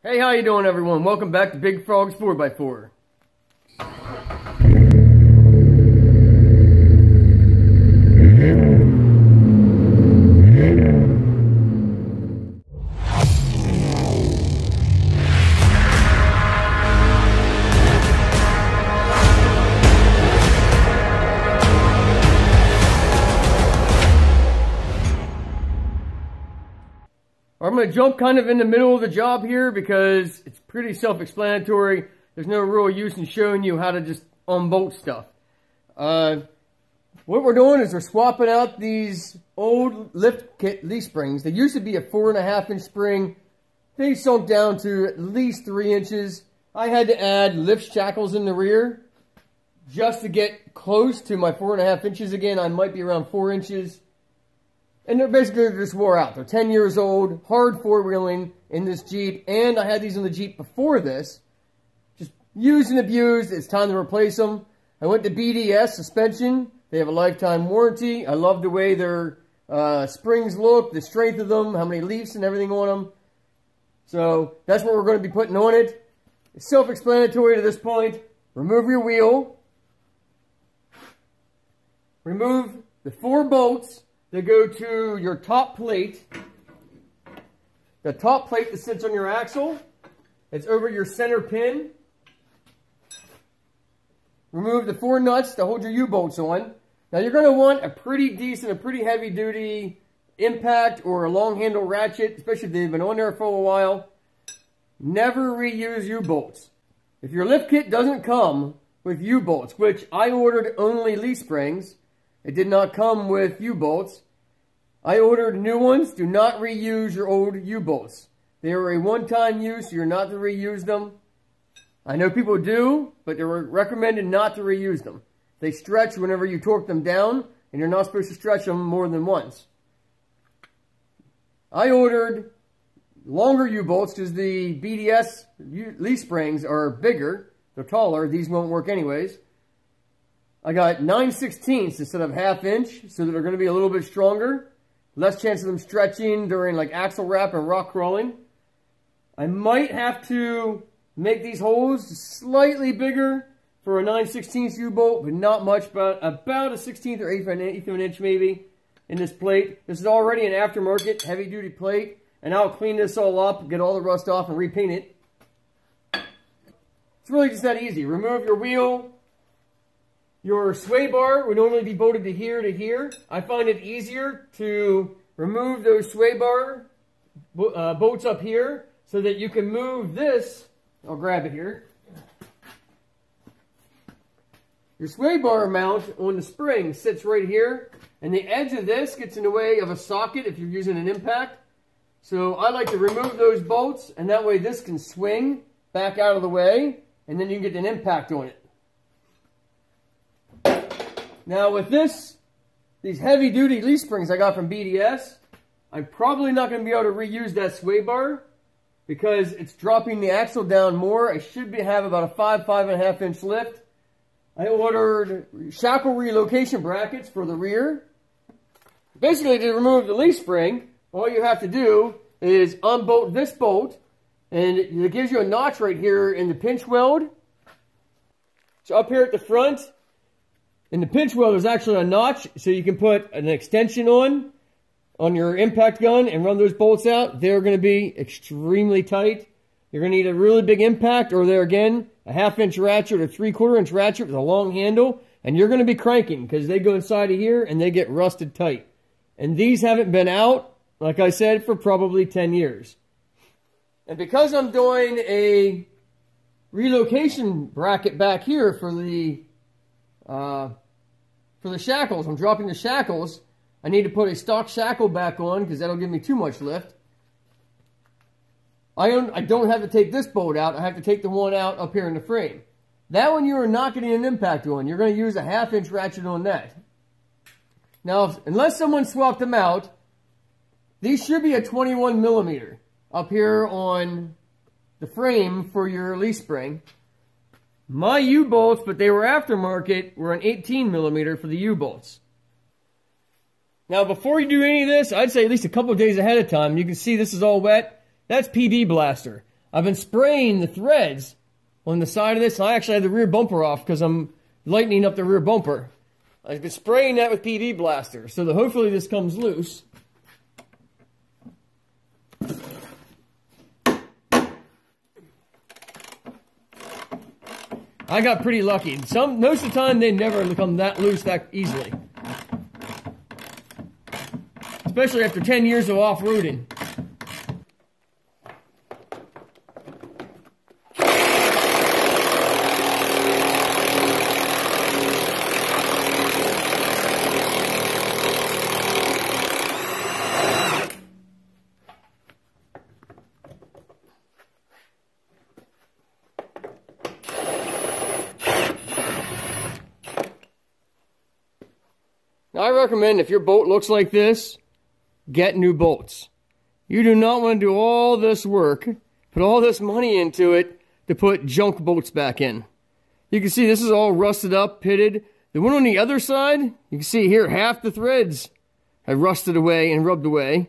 Hey, how you doing, everyone? Welcome back to Big Frog's 4x4. I'm going to jump kind of in the middle of the job here because it's pretty self-explanatory. There's no real use in showing you how to just unbolt stuff. What we're doing is we're swapping out these old lift kit leaf springs. They used to be a 4.5-inch spring. They sunk down to at least 3 inches. I had to add lift shackles in the rear just to get close to my 4.5 inches again. I might be around 4 inches. And they're basically just wore out. They're 10 years old, hard four-wheeling in this Jeep. And I had these in the Jeep before this. Just used and abused. It's time to replace them. I went to BDS suspension. They have a lifetime warranty. I love the way their springs look, the strength of them, how many leaves and everything on them. So that's what we're going to be putting on it. It's self-explanatory to this point. Remove your wheel. Remove the 4 bolts that go to your top plate. The top plate that sits on your axle. It's over your center pin. Remove the 4 nuts to hold your U-bolts on. Now you're going to want a pretty decent, a pretty heavy duty impact or a long handle ratchet, especially if they've been on there for a while. Never reuse U-bolts. If your lift kit doesn't come with U-bolts, which I ordered only leaf springs, it did not come with U-bolts. I ordered new ones. Do not reuse your old U-bolts. They are a one-time use. You're not to reuse them. I know people do, but they're recommended not to reuse them. They stretch whenever you torque them down, and you're not supposed to stretch them more than once. I ordered longer U-bolts because the BDS leaf springs are bigger. They're taller. These won't work anyways. I got 9/16 instead of 1/2 inch, so that they're going to be a little bit stronger. Less chance of them stretching during like axle wrap and rock crawling. I might have to make these holes slightly bigger for a 9/16 U-bolt, but not much, but about a 1/16 or 1/8 of an inch maybe in this plate. This is already an aftermarket heavy duty plate, and I'll clean this all up, get all the rust off, and repaint it. It's really just that easy. Remove your wheel. Your sway bar would normally be bolted to here to here. I find it easier to remove those sway bar bolts up here so that you can move this. I'll grab it here. Your sway bar mount on the spring sits right here, and the edge of this gets in the way of a socket if you're using an impact. So I like to remove those bolts, and that way this can swing back out of the way, and then you can get an impact on it. Now with these heavy duty leaf springs I got from BDS, I'm probably not going to be able to reuse that sway bar because it's dropping the axle down more. I should have about a 5.5 inch lift. I ordered shackle relocation brackets for the rear. Basically, to remove the leaf spring, all you have to do is unbolt this bolt, and it gives you a notch right here in the pinch weld. So up here at the front, in the pinch weld, there's actually a notch, so you can put an extension on your impact gun and run those bolts out. They're going to be extremely tight. You're going to need a really big impact, or there again, a 1/2 inch ratchet or 3/4 inch ratchet with a long handle, and you're going to be cranking because they go inside of here and they get rusted tight. And these haven't been out, like I said, for probably 10 years. And because I'm doing a relocation bracket back here for the shackles, I'm dropping the shackles. I need to put a stock shackle back on because that'll give me too much lift. I don't have to take this bolt out. I have to take the one out up here in the frame. That one you are not getting an impact on. You're going to use a 1/2 inch ratchet on that. Now, unless someone swapped them out, these should be a 21 millimeter up here on the frame for your leaf spring. My U-bolts, but they were aftermarket, were an 18 millimeter for the U-bolts. Now, before you do any of this, I'd say at least a couple of days ahead of time. You can see this is all wet. That's PB Blaster. I've been spraying the threads on the side of this. I actually had the rear bumper off because I'm lightening up the rear bumper. I've been spraying that with PV Blaster so that hopefully this comes loose. I got pretty lucky. Most of the time they never become that loose that easily. Especially after 10 years of off-roading. Now, I recommend if your boat looks like this, get new bolts. You do not want to do all this work, put all this money into it to put junk bolts back in. You can see this is all rusted up, pitted. The one on the other side, you can see here half the threads have rusted away and rubbed away.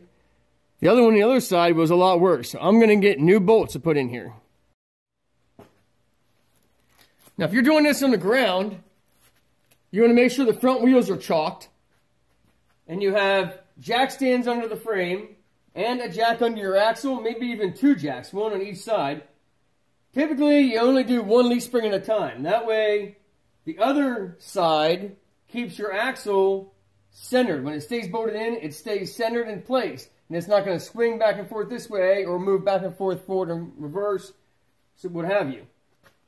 The other one on the other side was a lot worse. So I'm going to get new bolts to put in here. Now, if you're doing this on the ground, you want to make sure the front wheels are chalked. And you have jack stands under the frame and a jack under your axle, maybe even two jacks, one on each side. Typically, you only do one leaf spring at a time. That way, the other side keeps your axle centered. When it stays bolted in, it stays centered in place. And it's not going to swing back and forth this way or move back and forth, forward and reverse, so what have you.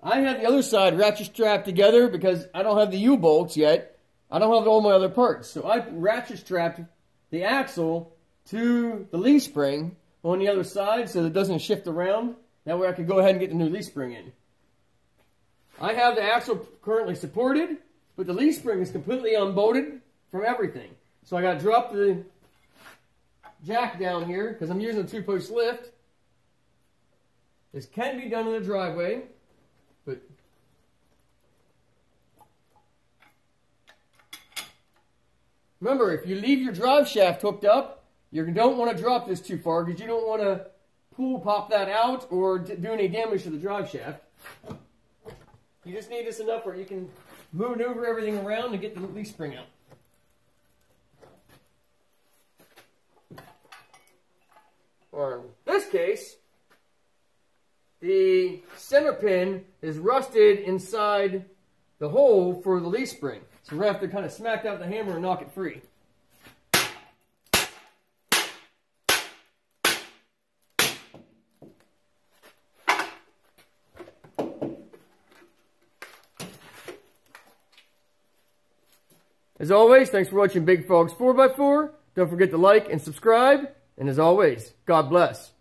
I have the other side ratchet strapped together because I don't have the U-bolts yet. I don't have all my other parts. So I ratchet strapped the axle to the leaf spring on the other side so that it doesn't shift around. That way I can go ahead and get the new leaf spring in. I have the axle currently supported, but the leaf spring is completely unbolted from everything. So I got to drop the jack down here because I'm using a 2-post lift. This can be done in the driveway, but remember, if you leave your drive shaft hooked up, you don't want to drop this too far because you don't want to pop that out or do any damage to the drive shaft. You just need this enough where you can maneuver everything around and get the leaf spring out. Or in this case, the center pin is rusted inside the hole for the leaf spring. So we're going to have to kind of smack that with the hammer and knock it free. As always, thanks for watching Big Frog's 4x4. Don't forget to like and subscribe. And as always, God bless.